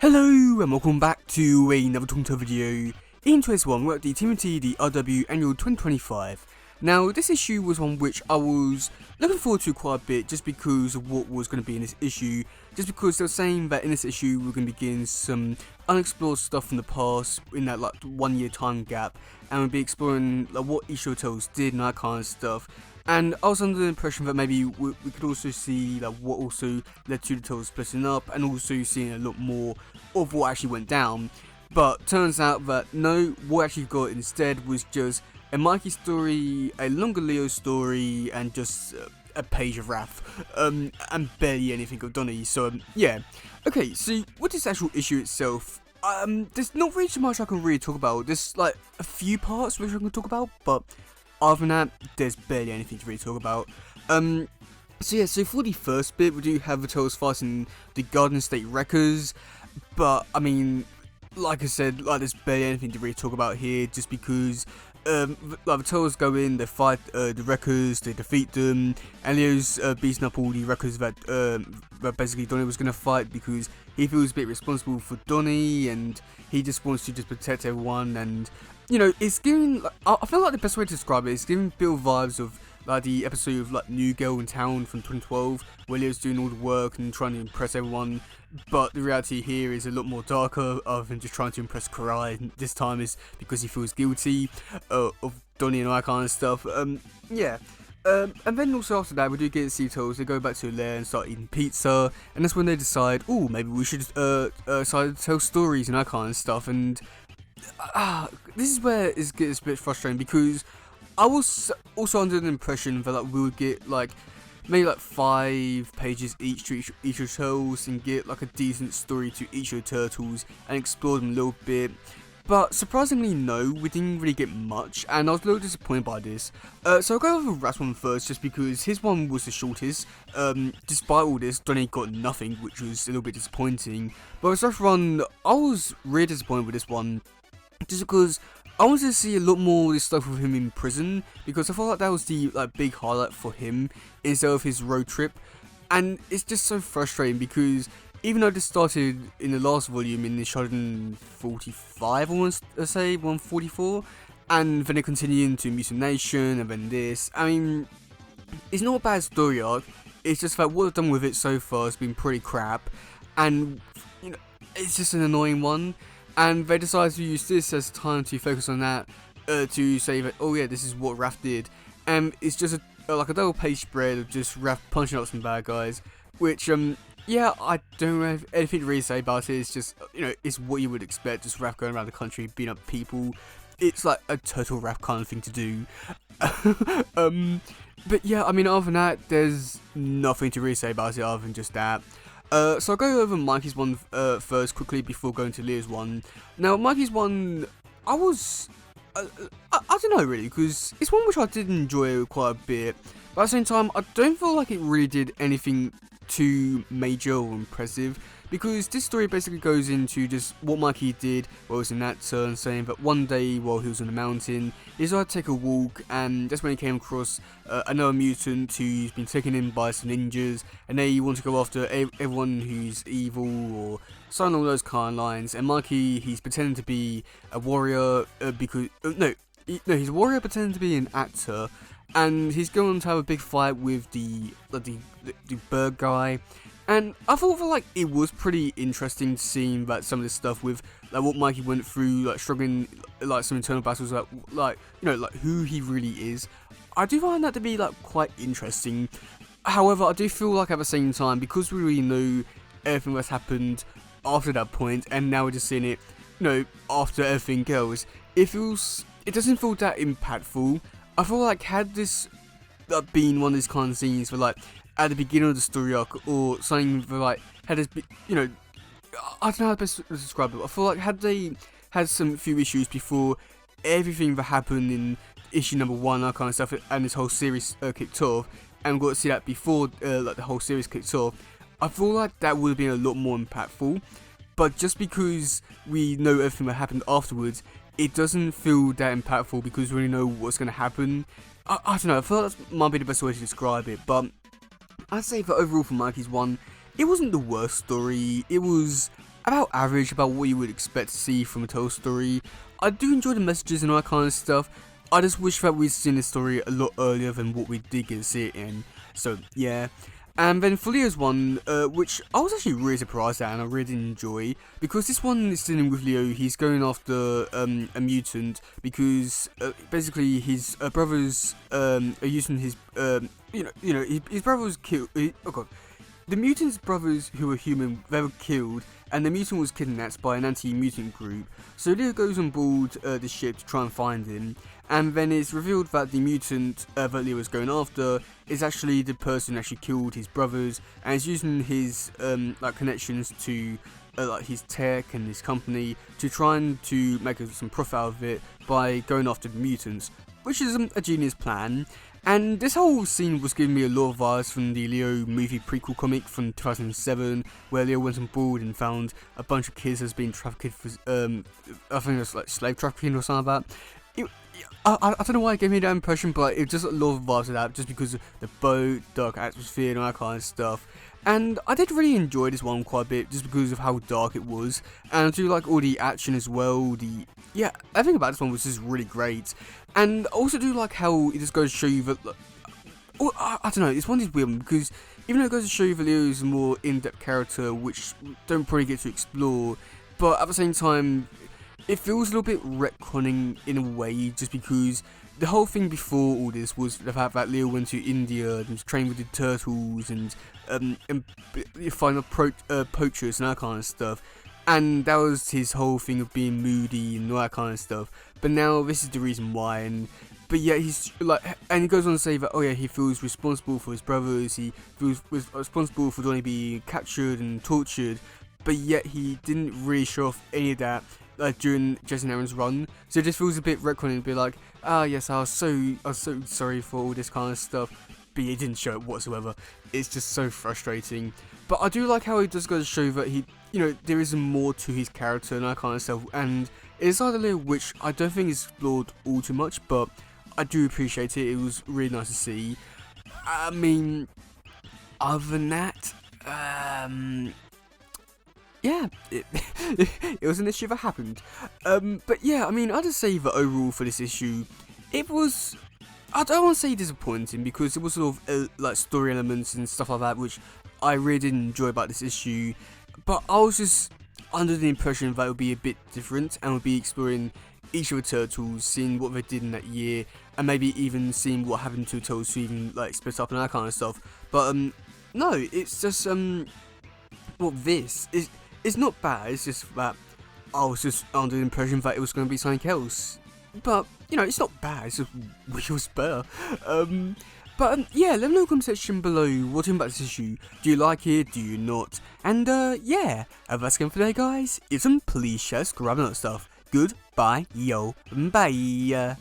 Hello and welcome back to another Tonto video. In today's one, we're at the TMT the RW Annual 2025. Now, this issue was one which I was looking forward to quite a bit just because of what was going to be in this issue. Just because they were saying that in this issue we're going to begin some unexplored stuff from the past in that like 1 year time gap, and we'll be exploring like what each hotels did and that kind of stuff. And I was under the impression that maybe we could also see like what also led to the totals splitting up, and also seeing a lot more of what actually went down. But turns out that no, what actually got instead was just a Mikey story, a longer Leo story, and just a page of Raph, and barely anything of Donnie. So yeah, okay. So with this actual issue itself, there's not really too much I can really talk about. There's like a few parts which I can talk about, but other than that, there's barely anything to really talk about. So yeah, so for the first bit, we do have the Turtles fighting the Garden State Wreckers, but I mean, like I said, like there's barely anything to really talk about here, just because like the Turtles go in, they fight the Wreckers, they defeat them, and Leo's beating up all the Wreckers that basically Donnie was gonna fight, because he feels a bit responsible for Donnie, and he just wants to just protect everyone. And you know, it's giving, like, I feel like the best way to describe it is giving Bill vibes of like the episode of like New Girl in Town from 2012, where Leo's doing all the work and trying to impress everyone. But the reality here is a lot more darker, other than just trying to impress Karai. This time is because he feels guilty of Donnie and all that kind of stuff. Yeah. And then also after that, we do get Sea Turtles. They go back to their lair and start eating pizza, and that's when they decide, oh, maybe we should start to tell stories and that kind of stuff. And this is where it gets a bit frustrating, because I was also under the impression that like we would get like maybe like 5 pages each to each of the turtles, and get like a decent story to each of the turtles and explore them a little bit. But surprisingly, no, we didn't really get much, and I was a little disappointed by this. So I'll go over Rat's one first, just because his one was the shortest. Despite all this, Donnie got nothing, which was a little bit disappointing. But with Rat's one, I was really disappointed with this one, just because I wanted to see a lot more of this stuff with him in prison, because I felt like that was the like big highlight for him instead of his road trip. And it's just so frustrating, because even though this started in the last volume in issue 145, I want to say 144, and then it continued into Mutant Nation, and then this. I mean, it's not a bad story arc. It's just that what I've done with it so far has been pretty crap, and you know, it's just an annoying one. And they decided to use this as time to focus on that, to say that, oh yeah, this is what Raph did. And it's just like a double page spread of just Raph punching up some bad guys, which, yeah, I don't have anything to really say about it. It's just, you know, it's what you would expect, just Raph going around the country beating up people. It's like a total Raph kind of thing to do. But yeah, I mean, other than that, there's nothing to really say about it other than just that. So I'll go over Mikey's one first quickly before going to Leo's one. Now, Mikey's one, I was, I don't know really, because it's one which I did enjoy quite a bit, but at the same time, I don't feel like it really did anything too major or impressive, because this story basically goes into just what Mikey did while he was in that turn, saying that one day while he was on the mountain, he decided to take a walk, and that's when he came across another mutant who's been taken in by some ninjas, and they want to go after everyone who's evil or something along those kind of lines. And Mikey, he's pretending to be a warrior because he's a warrior pretending to be an actor, and he's going to have a big fight with the bird guy. And I thought that, like, it was pretty interesting seeing that some of this stuff with like what Mikey went through, like struggling like some internal battles, like you know, like who he really is. I do find that to be like quite interesting. However, I do feel like at the same time, because we really know everything that's happened after that point, and now we're just seeing it, you know, after everything else, it doesn't feel that impactful. I feel like had this been one of these kind of scenes where like at the beginning of the story arc, or something that like had this, you know, I don't know how best to describe it, but I feel like had they had some few issues before everything that happened in issue number 1, that kind of stuff, and this whole series kicked off, and we got to see that before like the whole series kicked off, I feel like that would have been a lot more impactful. But just because we know everything that happened afterwards, it doesn't feel that impactful, because we already know what's going to happen. I don't know, I feel like that might be the best way to describe it, but I'd say that overall for Mikey's one, it wasn't the worst story. It was about average, about what you would expect to see from a Tale story. I do enjoy the messages and all that kind of stuff. I just wish that we'd seen the story a lot earlier than what we did get to see it in. So yeah. And then for Leo's one, which I was actually really surprised at and I really did enjoy, because this one is dealing with Leo. He's going after a mutant because basically his brothers are using his his brother was killed. Oh god. The mutant's brothers, who were human, they were killed, and the mutant was kidnapped by an anti-mutant group. So Leo goes on board the ship to try and find him, and then it's revealed that the mutant that Leo was going after is actually the person who actually killed his brothers, and is using his connections to his tech and his company to try and to make some profit out of it by going after the mutants, which is a genius plan. And this whole scene was giving me a lot of vibes from the Leo movie prequel comic from 2007, where Leo went on board and found a bunch of kids as being trafficked for, I think it was like slave trafficking or something like that. I don't know why it gave me that impression, but it just a lot of vibes of that, just because of the boat, dark atmosphere, and all that kind of stuff. And I did really enjoy this one quite a bit, just because of how dark it was, and I do like all the action as well. Everything about this one was just really great, and I also do like how it just goes to show you that. I don't know, this one is weird because even though it goes to show you that Leo is a more in-depth character, which don't probably get to explore, but at the same time, it feels a little bit retconning in a way, just because the whole thing before all this was the fact that Leo went to India and trained with the turtles and find poachers and that kind of stuff, and that was his whole thing of being moody and all that kind of stuff. But now this is the reason why, but yeah, he's like, and he goes on to say that, oh yeah, he feels responsible for his brothers, he feels responsible for not being captured and tortured, but yet he didn't really show off any of that during Jason Aaron's run. So it just feels a bit retconning, be like, yes, I was so sorry for all this kind of stuff, but he didn't show it whatsoever. It's just so frustrating. But I do like how he does go to show that there is more to his character and that kind of stuff, and it's either Leo, which I don't think is explored all too much, but I do appreciate it. It was really nice to see. I mean, other than that, yeah, it was an issue that happened. But yeah, I mean, I'd just say that overall for this issue, it was, I don't want to say disappointing, because it was sort of like story elements and stuff like that, which I really did enjoy about this issue. But I was just under the impression that it would be a bit different and would be exploring each of the turtles, seeing what they did in that year, and maybe even seeing what happened to turtles to even like split up and that kind of stuff. But no, it's just this is. It's not bad, it's just that I was just under the impression that it was going to be something else. But, it's not bad, it's just wish it was better. Yeah, let me know in the comment section below what you think about this issue. Do you like it? Do you not? And yeah, that's it for today, guys. If some, please share, subscribe, and all that stuff. Goodbye, yo, bye.